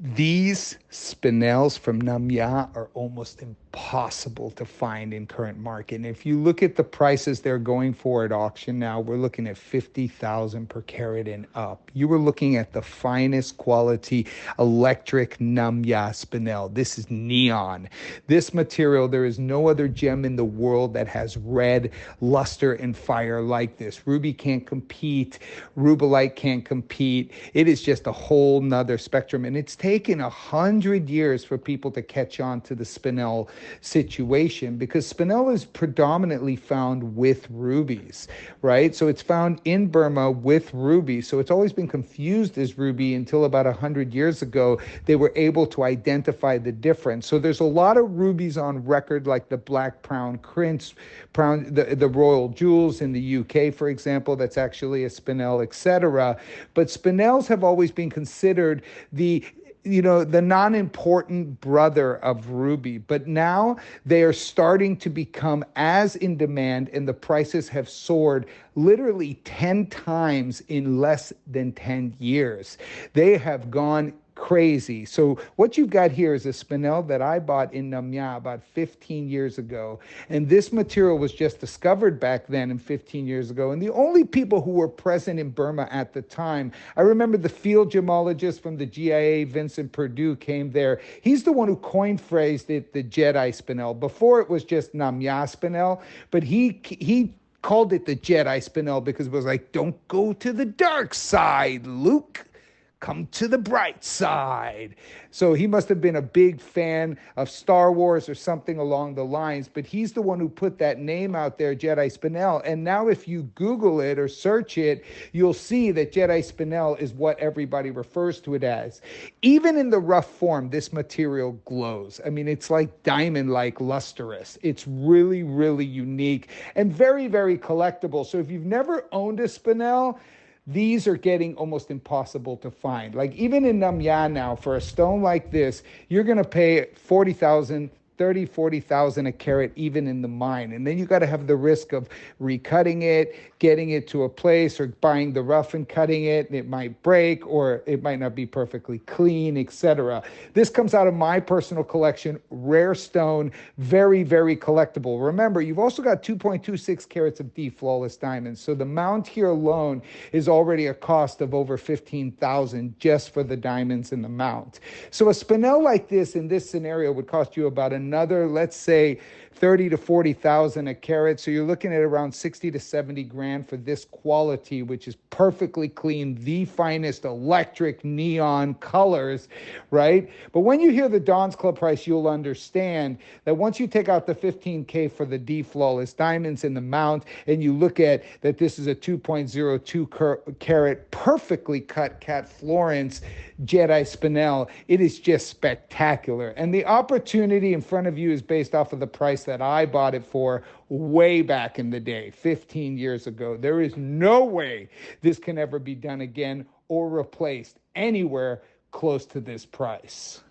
These spinels from Namya are almost impossible to find in current market. And if you look at the prices they're going for at auction now, we're looking at 50,000 per carat and up. You were looking at the finest quality electric Namya spinel. This is neon. This material, there is no other gem in the world that has red luster and fire like this. Ruby can't compete. Rubellite can't compete. It is just a whole nother spectrum. And it's taken 100 years for people to catch on to the Spinel situation, because Spinel is predominantly found with rubies, right? So it's found in Burma with rubies. So it's always been confused as ruby until about 100 years ago. They were able to identify the difference. So there's a lot of rubies on record, like the black crown prince, the royal jewels in the UK, for example, that's actually a Spinel, etc. But Spinels have always been considered the non-important brother of ruby. But now they are starting to become as in demand, and the prices have soared literally 10 times in less than 10 years. They have gone crazy. So what you've got here is a Spinel that I bought in Namya about 15 years ago. And this material was just discovered back then and 15 years ago. And the only people who were present in Burma at the time, I remember the field gemologist from the GIA, Vincent Perdue, came there. He's the one who coined phrased it the Jedi Spinel. Before it was just Namya Spinel, but he called it the Jedi Spinel because it was like, don't go to the dark side, Luke. Come to the bright side. So he must have been a big fan of Star Wars or something along the lines, but he's the one who put that name out there, Jedi Spinel. And now if you Google it or search it, you'll see that Jedi Spinel is what everybody refers to it as. Even in the rough form, this material glows. I mean, it's like diamond-like lustrous. It's really, really unique and very, very collectible. So if you've never owned a Spinel, these are getting almost impossible to find. Like even in Namya now, for a stone like this, you're going to pay 40,000, 30, 40,000 a carat, even in the mine. And then you got to have the risk of recutting it, getting it to a place, or buying the rough and cutting it. And it might break, or it might not be perfectly clean, etc. This comes out of my personal collection, rare stone, very, very collectible. Remember, you've also got 2.26 carats of D flawless diamonds. So the mount here alone is already a cost of over 15,000 just for the diamonds in the mount. So a Spinel like this in this scenario would cost you about another, let's say, 30 to 40,000 a carat. So you're looking at around 60 to 70 grand for this quality, which is perfectly clean, the finest electric neon colors, right? But when you hear the Don's Club price, you'll understand that once you take out the 15K for the D flawless diamonds in the mount, and you look at that this is a 2.02 carat perfectly cut cat Florence Jedi Spinel, it is just spectacular. And the opportunity in front of you is based off of the price that I bought it for way back in the day, 15 years ago. There is no way this can ever be done again or replaced anywhere close to this price.